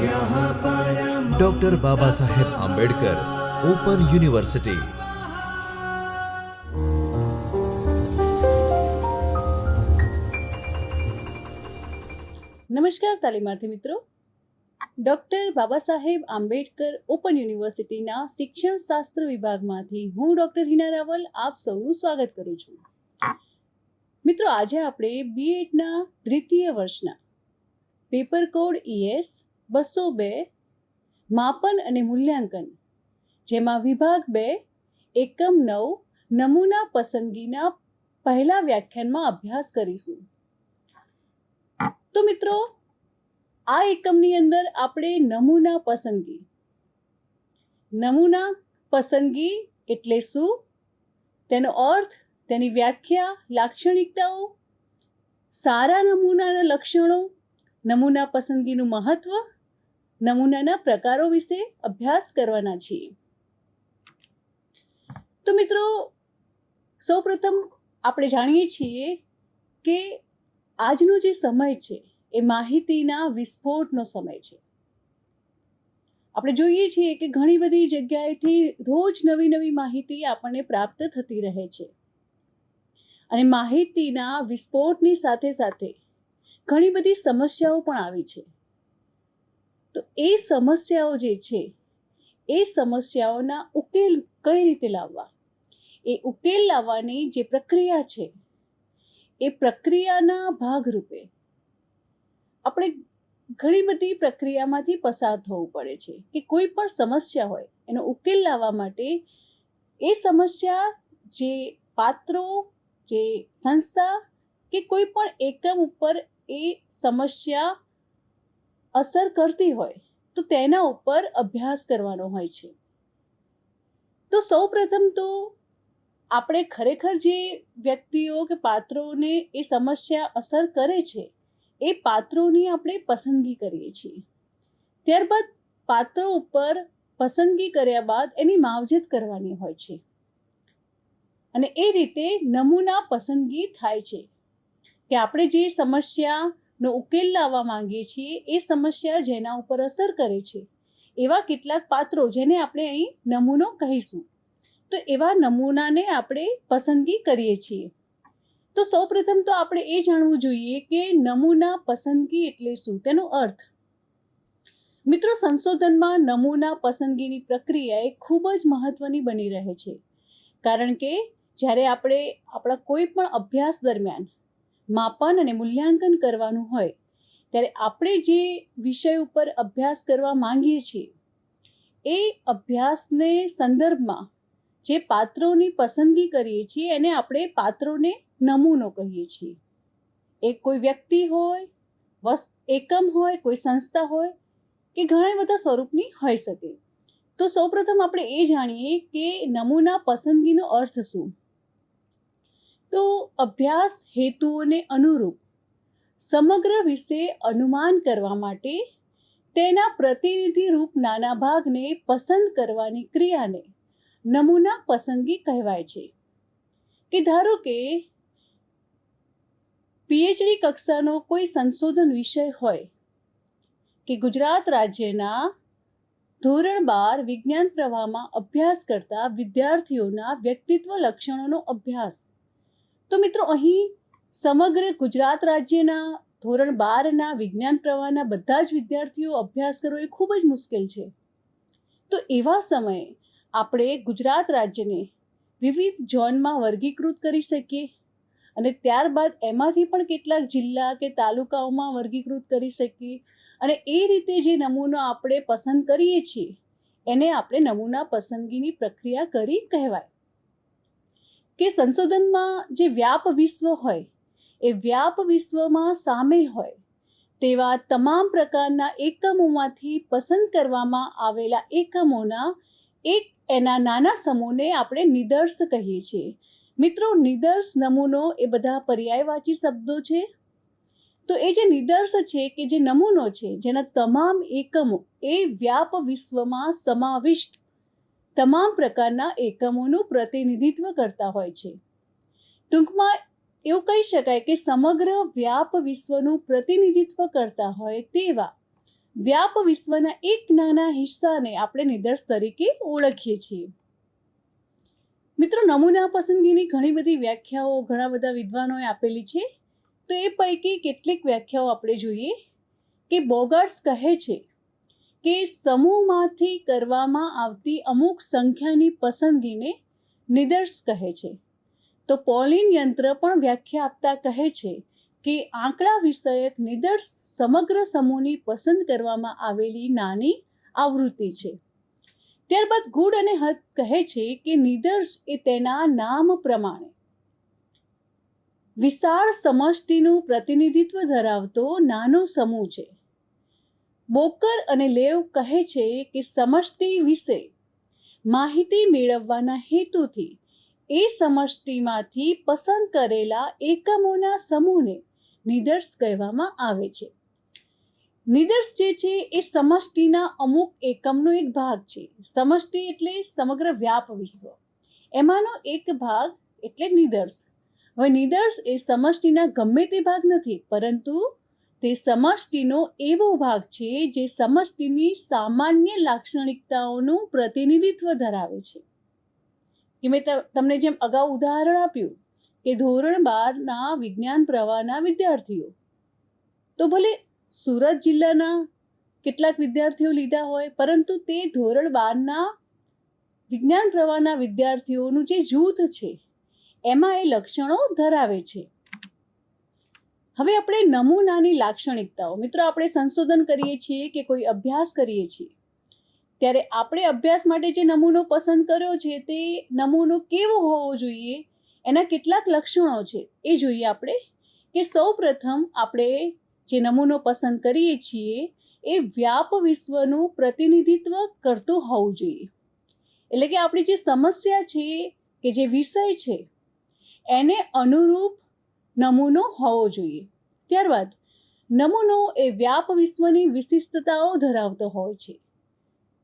Doctor Baba Saheb Ambedkar open university. નમસ્કાર તાલીમાર્થી મિત્રો, doctor Baba Saheb Ambedkar open યુનિવર્સિટીના શિક્ષણ શાસ્ત્ર વિભાગમાંથી હું ડૉક્ટર હિના રાવલ આપ સૌનું સ્વાગત કરું છું. મિત્રો, આજે આપણે બીએડના દ્વિતીય વર્ષના પેપર કોડ ES 202 માપન અને મૂલ્યાંકન, જેમાં વિભાગ 2 એકમ 9 નમૂના પસંદગીના પહેલા વ્યાખ્યાનમાં અભ્યાસ કરીશું. તો મિત્રો, આ એકમની અંદર આપણે નમૂના પસંદગી એટલે શું, તેનો અર્થ, તેની વ્યાખ્યા, લાક્ષણિકતાઓ, સારા નમૂનાના લક્ષણો, નમૂના પસંદગીનું મહત્વ, નમૂનાના પ્રકારો વિશે અભ્યાસ કરવાના છીએ. તો મિત્રો, સૌપ્રથમ આપણે જાણીએ છીએ કે આજનો જે સમય છે એ માહિતીના વિસ્ફોટનો સમય છે. આપણે જોઈએ છીએ કે ઘણી બધી જગ્યાએથી રોજ નવી નવી માહિતી આપણને પ્રાપ્ત થતી રહે છે અને માહિતીના વિસ્ફોટની સાથે સાથે ઘણી બધી સમસ્યાઓ પણ આવી છે. તો એ સમસ્યાઓ જે છે એ સમસ્યાઓના ઉકેલ કઈ રીતે લાવવા, એ ઉકેલ લાવવાની જે પ્રક્રિયા છે એ પ્રક્રિયાના ભાગરૂપે આપણે ઘણી બધી પ્રક્રિયામાંથી પસાર થવું પડે છે કે કોઈ પણ સમસ્યા હોય એનો ઉકેલ લાવવા માટે એ સમસ્યા જે પાત્રો, જે સંસ્થા કે કોઈ પણ એકમ ઉપર એ સમસ્યા અસર કરતી હોય તો તેના ઉપર અભ્યાસ કરવાનો હોય છે. તો સૌપ્રથમ તો આપણે ખરેખર જે વ્યક્તિઓ કે પાત્રોને એ સમસ્યા અસર કરે છે એ પાત્રોની આપણે પસંદગી કરીએ છીએ. ત્યારબાદ પાત્રો ઉપર પસંદગી કર્યા બાદ એની માવજત કરવાની હોય છે અને એ રીતે નમૂના પસંદગી થાય છે કે આપણે જે સમસ્યાનો ઉકેલ લાવવા માંગીએ છીએ એ સમસ્યા જેના ઉપર અસર કરે છે એવા કેટલાક પાત્રો, જેને આપણે અહીં નમૂનો કહીશું, તો એવા નમૂનાને આપણે પસંદગી કરીએ છીએ. તો સૌપ્રથમ તો આપણે એ જાણવું જોઈએ કે નમૂના પસંદગી એટલે શું, તેનો અર્થ. મિત્રો, સંશોધનમાં નમૂના પસંદગીની પ્રક્રિયા એ ખૂબ જ મહત્વની બની રહે છે, કારણ કે જ્યારે આપણે આપણા કોઈ પણ અભ્યાસ દરમિયાન માપન અને મૂલ્યાંકન કરવાનું હોય ત્યારે આપણે જે વિષય ઉપર અભ્યાસ કરવા માંગીએ છીએ એ અભ્યાસને સંદર્ભમાં જે પાત્રોની પસંદગી કરીએ છીએ એને આપણે પાત્રોને નમૂનો કહીએ છીએ. એ કોઈ વ્યક્તિ હોય, એકમ હોય, કોઈ સંસ્થા હોય કે ઘણા બધા સ્વરૂપની હોઈ શકે. તો સૌપ્રથમ આપણે એ જાણીએ કે નમૂના પસંદગીનો અર્થ શું. તો અભ્યાસ હેતુઓને અનુરૂપ સમગ્ર વિશે અનુમાન કરવા માટે તેના પ્રતિનિધિ રૂપ નાના ભાગને પસંદ કરવાની ક્રિયાને નમૂના પસંદગી કહેવાય છે. કે ધારો કે PhD કક્ષાનો કોઈ સંશોધન વિષય હોય કે ગુજરાત રાજ્યના ધોરણ 12 વિજ્ઞાન પ્રવાહમાં અભ્યાસ કરતા વિદ્યાર્થીઓના વ્યક્તિત્વ લક્ષણોનો અભ્યાસ. તો મિત્રો, અહીં સમગ્ર ગુજરાત રાજ્યના ધોરણ 12ના વિજ્ઞાન પ્રવાહના બધા જ વિદ્યાર્થીઓ અભ્યાસ કરવો એ ખૂબ જ મુશ્કેલ છે. તો એવા સમયે આપણે ગુજરાત રાજ્યને વિવિધ ઝોનમાં વર્ગીકૃત કરી શકીએ અને ત્યારબાદ એમાંથી પણ કેટલાક જિલ્લા કે તાલુકાઓમાં વર્ગીકૃત કરી શકીએ અને એ રીતે જે નમૂનો આપણે પસંદ કરીએ છીએ એને આપણે નમૂના પસંદગીની પ્રક્રિયા કરી કહેવાય. કે સંશોધનમાં જે વ્યાપ વિશ્વ હોય એ વ્યાપ વિશ્વમાં સામેલ હોય તેવા તમામ પ્રકારના એકમોમાંથી પસંદ કરવામાં આવેલા એકમોના એના નાના સમૂહને આપણે નિદર્શ કહીએ છીએ. મિત્રો, નિદર્શ, નમૂનો એ બધા પર્યાયવાચી શબ્દો છે. તો એ જે નિદર્શ છે કે જે નમૂનો છે, જેના તમામ એકમો એ વ્યાપ વિશ્વમાં સમાવિષ્ટ તમામ પ્રકારના એકમોનું પ્રતિનિધિત્વ કરતા હોય છે. ટૂંકમાં એવું કહી શકાય કે સમગ્ર વ્યાપ વિશ્વનું પ્રતિનિધિત્વ કરતા હોય તેવા વ્યાપ વિશ્વના એક નાના હિસ્સાને આપણે નિદર્શ તરીકે ઓળખીએ છીએ. મિત્રો, નમૂના પસંદગીની ઘણી બધી વ્યાખ્યાઓ ઘણા બધા વિદ્વાનોએ આપેલી છે. તો એ પૈકી કેટલીક વ્યાખ્યાઓ આપણે જોઈએ કે બોગાર્ટ્સ કહે છે કે સમૂહમાંથી કરવામાં આવતી અમુક સંખ્યાની પસંદગીને નિદર્શ કહે છે. તો પોલિન યંત્ર પણ વ્યાખ્યા આપતા કહે છે કે આંકડા વિષયક નિદર્શ સમગ્ર સમૂહની પસંદ કરવામાં આવેલી નાની આવૃત્તિ છે. ત્યારબાદ ગુડ અને હદ કહે છે કે નિદર્શ એ તેના નામ પ્રમાણે વિશાળ સમષ્ટિનું પ્રતિનિધિત્વ ધરાવતો નાનો સમૂહ છે. બોકર અને લેવ કહે છે કે સમષ્ટિ વિશે માહિતી મેળવવાના હેતુથી એ સમષ્ટિમાંથી પસંદ કરેલા એકમોના સમૂહને નિદર્શ કહેવામાં આવે છે. નિદર્શ જે છે એ સમષ્ટિના અમુક એકમનો એક ભાગ છે. સમષ્ટિ એટલે સમગ્ર વ્યાપ વિશ્વ, એમાંનો એક ભાગ એટલે નિદર્શ. હવે નિદર્શ એ સમષ્ટિના ગમે તે ભાગ નથી, પરંતુ તે સમષ્ટિનો એવો ભાગ છે જે સમષ્ટિની સામાન્ય લાક્ષણિકતાઓનું પ્રતિનિધિત્વ ધરાવે છે. કે મેં તમને જેમ અગાઉ ઉદાહરણ આપ્યું કે ધોરણ 12ના વિજ્ઞાન પ્રવાહના વિદ્યાર્થીઓ, તો ભલે સુરત જિલ્લાના કેટલાક વિદ્યાર્થીઓ લીધા હોય, પરંતુ તે ધોરણ 12ના વિજ્ઞાન પ્રવાહના વિદ્યાર્થીઓનું જે જૂથ છે એમાં એ લક્ષણો ધરાવે છે. હવે આપણે નમૂનાની લાક્ષણિકતાઓ, મિત્રો, આપણે સંશોધન કરીએ છીએ કે કોઈ અભ્યાસ કરીએ છીએ ત્યારે આપણે અભ્યાસ માટે જે નમૂનો પસંદ કર્યો છે તે નમૂનો કેવો હોવો જોઈએ, એના કેટલાક લક્ષણો છે એ જોઈએ આપણે. કે સૌ પ્રથમ આપણે જે નમૂનો પસંદ કરીએ છીએ એ વ્યાપ વિશ્વનું પ્રતિનિધિત્વ કરતું હોવું જોઈએ. એટલે કે આપણી જે સમસ્યા છે કે જે વિષય છે એને અનુરૂપ નમૂનો હોવો જોઈએ. ત્યારબાદ નમૂનો એ વ્યાપ વિશ્વની વિશિષ્ટતાઓ ધરાવતો હોય છે.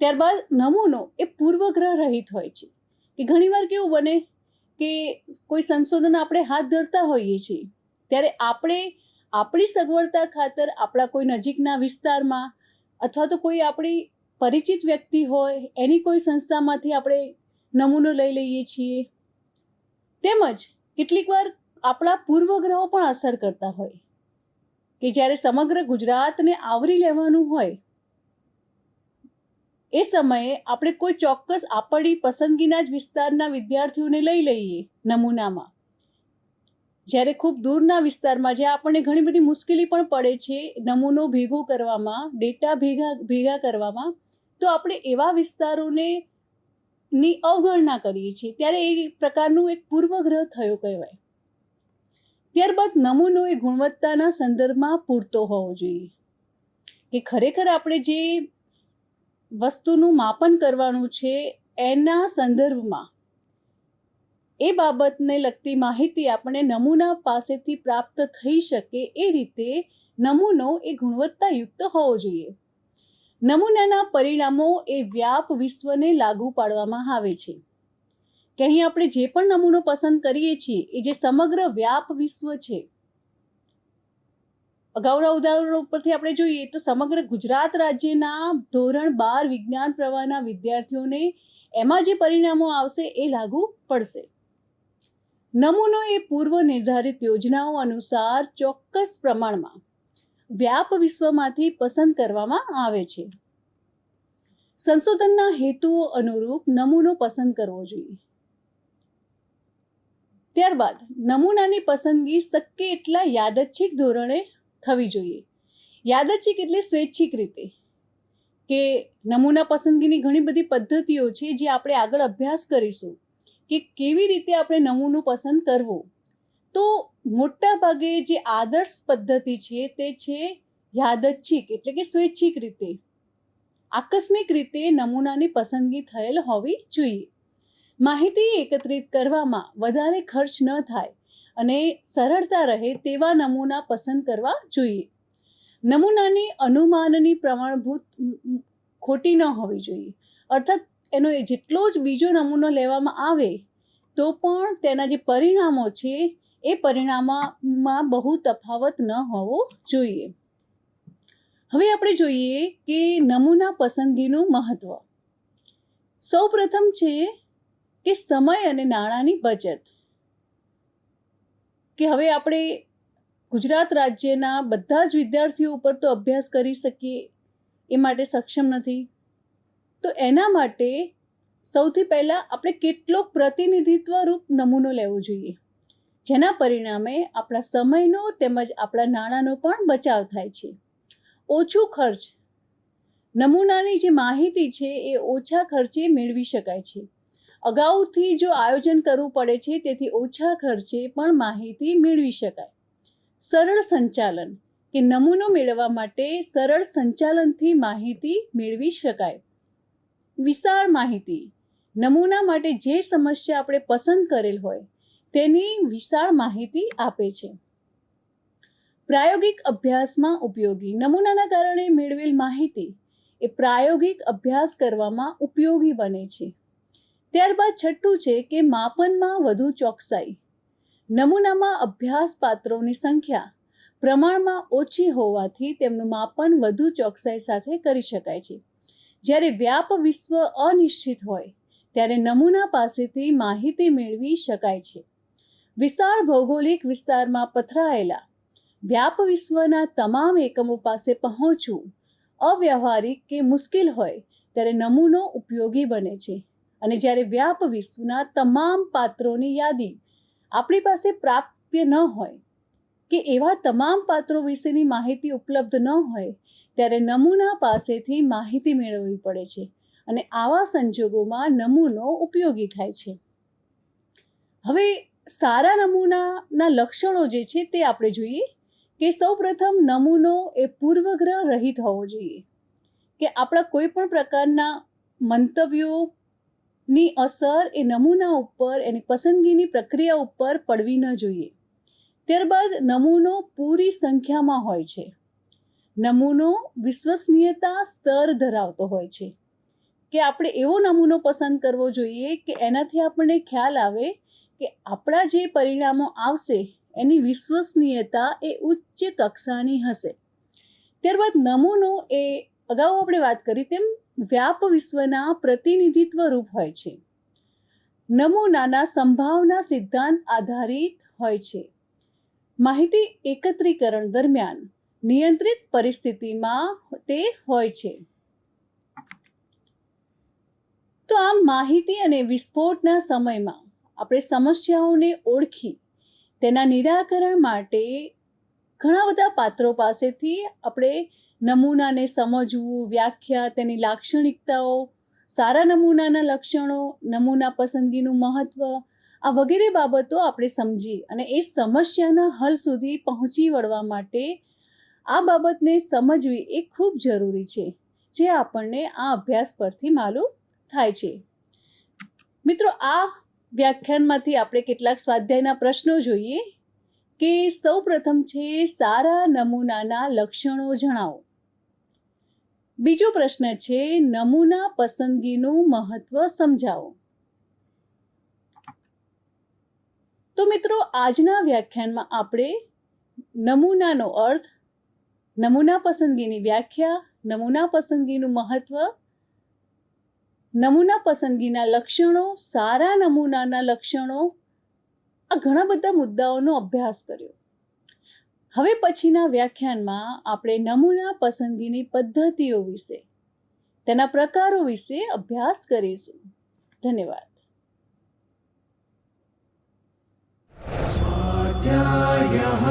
ત્યારબાદ નમૂનો એ પૂર્વગ્રહ રહિત હોય છે. કે ઘણીવાર કેવું બને કે કોઈ સંશોધન આપણે હાથ ધરતા હોઈએ છીએ ત્યારે આપણે આપણી સગવડતા ખાતર આપણા કોઈ નજીકના વિસ્તારમાં અથવા તો કોઈ આપણી પરિચિત વ્યક્તિ હોય એની કોઈ સંસ્થામાંથી આપણે નમૂનો લઈ લઈએ છીએ. તેમજ કેટલીક વાર આપણા પૂર્વગ્રહો પણ અસર કરતા હોય કે જ્યારે સમગ્ર ગુજરાતને આવરી લેવાનું હોય એ સમયે આપણે કોઈ ચોક્કસ આપણી પસંદગીના જ વિસ્તારના વિદ્યાર્થીઓને લઈ લઈએ નમૂનામાં, જ્યારે ખૂબ દૂરના વિસ્તારમાં જ્યાં આપણને ઘણી બધી મુશ્કેલી પણ પડે છે નમૂનો ભેગો કરવામાં, ડેટા ભેગા કરવામાં, તો આપણે એવા વિસ્તારોને ની અવગણના કરીએ છીએ ત્યારે એ પ્રકારનું એક પૂર્વગ્રહ થયો કહેવાય. ત્યારબાદ નમૂનો એ ગુણવત્તાના સંદર્ભમાં પૂરતો હોવો જોઈએ. કે ખરેખર આપણે જે વસ્તુનું માપન કરવાનું છે એના સંદર્ભમાં એ બાબતને લગતી માહિતી આપણે નમૂના પાસેથી પ્રાપ્ત થઈ શકે એ રીતે નમૂનો એ ગુણવત્તાયુક્ત હોવો જોઈએ. નમૂનાના પરિણામો એ વ્યાપ વિશ્વને લાગુ પાડવામાં આવે છે. કે અહીં આપણે જે પણ નમૂનો પસંદ કરીએ છીએ એ જે સમગ્ર વ્યાપ વિશ્વ છે, અગાઉના ઉદાહરણો ઉપરથી આપણે જોઈએ તો સમગ્ર ગુજરાત રાજ્યના ધોરણ 12 વિજ્ઞાન પ્રવાહના વિદ્યાર્થીઓને એમાં જે પરિણામો આવશે એ લાગુ પડશે. નમૂનો એ પૂર્વ નિર્ધારિત યોજનાઓ અનુસાર ચોક્કસ પ્રમાણમાં વ્યાપ વિશ્વમાંથી પસંદ કરવામાં આવે છે. સંશોધનના હેતુઓ અનુરૂપ નમૂનો પસંદ કરવો જોઈએ. ત્યારબાદ નમૂનાની પસંદગી શક્ય એટલા યાદચ્છિક ધોરણે થવી જોઈએ. યાદચ્છિક એટલે સ્વૈચ્છિક રીતે. કે નમૂના પસંદગીની ઘણી બધી પદ્ધતિઓ છે જે આપણે આગળ અભ્યાસ કરીશું કે કેવી રીતે આપણે નમૂનો પસંદ કરવો. તો મોટા ભાગે જે આદર્શ પદ્ધતિ છે તે છે યાદચ્છિક એટલે કે સ્વૈચ્છિક રીતે, આકસ્મિક રીતે નમૂનાની પસંદગી થયેલ હોવી જોઈએ. માહિતી એકત્રિત કરવામાં વધારે ખર્ચ ન થાય અને સરળતા રહે તેવા નમૂના પસંદ કરવા જોઈએ. નમૂનાની અનુમાનની પ્રમાણભૂત ખોટી ન હોવી જોઈએ. અર્થાત એનો જેટલો જ બીજો નમૂનો લેવામાં આવે તો પણ તેના જે પરિણામો છે એ પરિણામમાં બહુ તફાવત ન હોવો જોઈએ. હવે આપણે જોઈએ કે નમૂના પસંદગીનું મહત્વ. સૌ પ્રથમ છે કે સમય અને નાણાંની બચત. કે હવે આપણે ગુજરાત રાજ્યના બધા જ વિદ્યાર્થીઓ ઉપર તો અભ્યાસ કરી શકીએ એ માટે સક્ષમ નથી. તો એના માટે સૌથી પહેલાં આપણે કેટલોક પ્રતિનિધિત્વરૂપ નમૂનો લેવો જોઈએ, જેના પરિણામે આપણા સમયનો તેમજ આપણા નાણાંનો પણ બચાવ થાય છે. ઓછું ખર્ચ. નમૂનાની જે માહિતી છે એ ઓછા ખર્ચે મેળવી શકાય છે. અગાઉથી જો આયોજન કરવું પડે છે, તેથી ઓછા ખર્ચે પણ માહિતી મેળવી શકાય. સરળ સંચાલન. કે નમૂનો મેળવવા માટે સરળ સંચાલનથી માહિતી મેળવી શકાય. વિશાળ માહિતી. નમૂના માટે જે સમસ્યા આપણે પસંદ કરેલ હોય તેની વિશાળ માહિતી આપે છે. પ્રાયોગિક અભ્યાસમાં ઉપયોગી. નમૂનાના કારણે મેળવેલ માહિતી એ પ્રાયોગિક અભ્યાસ કરવામાં ઉપયોગી બને છે. ત્યારબાદ છઠ્ઠું છે કે માપનમાં વધુ ચોકસાઈ. નમૂનામાં અભ્યાસ પાત્રોની સંખ્યા પ્રમાણમાં ઓછી હોવાથી તેમનું માપન વધુ ચોકસાઈ સાથે કરી શકાય છે. જ્યારે વ્યાપ વિશ્વ અનિશ્ચિત હોય ત્યારે નમૂના પાસેથી માહિતી મેળવી શકાય છે. વિશાળ ભૌગોલિક વિસ્તારમાં પથરાયેલા વ્યાપ વિશ્વના તમામ એકમો પાસે પહોંચવું અવ્યાવહારિક કે મુશ્કેલ હોય ત્યારે નમૂનો ઉપયોગી બને છે. અને જ્યારે વ્યાપ વિશ્વના તમામ પાત્રોની યાદી આપણી પાસે પ્રાપ્ય ન હોય કે એવા તમામ પાત્રો વિશેની માહિતી ઉપલબ્ધ ન હોય ત્યારે નમૂના પાસેથી માહિતી મેળવવી પડે છે. અને આવા સંજોગોમાં નમૂનો ઉપયોગી થાય છે. હવે સારા નમૂનાના લક્ષણો જે છે તે આપણે જોઈએ કે સૌપ્રથમ નમૂનો એ પૂર્વગ્રહ રહિત હોવો જોઈએ. કે આપણા કોઈ પણ પ્રકારના મંતવ્યોની અસર એ નમૂના ઉપર, એની પસંદગીની પ્રક્રિયા ઉપર પડવી ન જોઈએ. ત્યારબાદ નમૂનો પૂરી સંખ્યામાં હોય છે. નમૂનો વિશ્વસનીયતા સ્તર ધરાવતો હોય છે. કે આપણે એવો નમૂનો પસંદ કરવો જોઈએ કે એનાથી આપણને ખ્યાલ આવે કે આપણા જે પરિણામો આવશે એની વિશ્વસનીયતા એ ઉચ્ચ કક્ષાની હશે. ત્યારબાદ નમૂનો એ અગાઉ આપણે વાત કરી તેમ વ્યાપ વિશ્વના પ્રતિનિધિત્વ રૂપ હોય છે. નમૂનાના સંભાવના સિદ્ધાંત આધારિત હોય છે. માહિતી એકત્રીકરણ દરમિયાન નિયંત્રિત પરિસ્થિતિમાં તે હોય છે. તો આમ માહિતી અને વિસ્ફોટના સમયમાં આપણે સમસ્યાઓને ઓળખી તેના નિરાકરણ માટે ઘણા બધા પાત્રો પાસેથી આપણે નમૂનાને સમજવું, વ્યાખ્યા, તેની લાક્ષણિકતાઓ, સારા નમૂનાના લક્ષણો, નમૂના પસંદગીનું મહત્ત્વ, આ વગેરે બાબતો આપણે સમજી અને એ સમસ્યાના હલ સુધી પહોંચી વળવા માટે આ બાબતને સમજવી એ ખૂબ જરૂરી છે, જે આપણને આ અભ્યાસ પરથી માલુમ થાય છે. મિત્રો, આ વ્યાખ્યાનમાંથી આપણે કેટલાક સ્વાધ્યાયના પ્રશ્નો જોઈએ કે સૌ પ્રથમ છે સારા નમૂનાના લક્ષણો જણાવો. બીજો પ્રશ્ન છે નમૂના પસંદગીનું મહત્વ સમજાવો. તો મિત્રો, આજના વ્યાખ્યાનમાં આપણે નમૂનાનો અર્થ, નમૂના પસંદગીની વ્યાખ્યા, નમૂના પસંદગીનું મહત્વ, નમૂના પસંદગીના લક્ષણો, સારા નમૂનાના લક્ષણો, આ ઘણા બધા મુદ્દાઓનો અભ્યાસ કર્યો. હવે પછીના વ્યાખ્યાનમાં આપણે નમૂના પસંદગીની પદ્ધતિઓ વિશે, તેના પ્રકારો વિશે અભ્યાસ કરીશું. ધન્યવાદ. स्वाध्यायः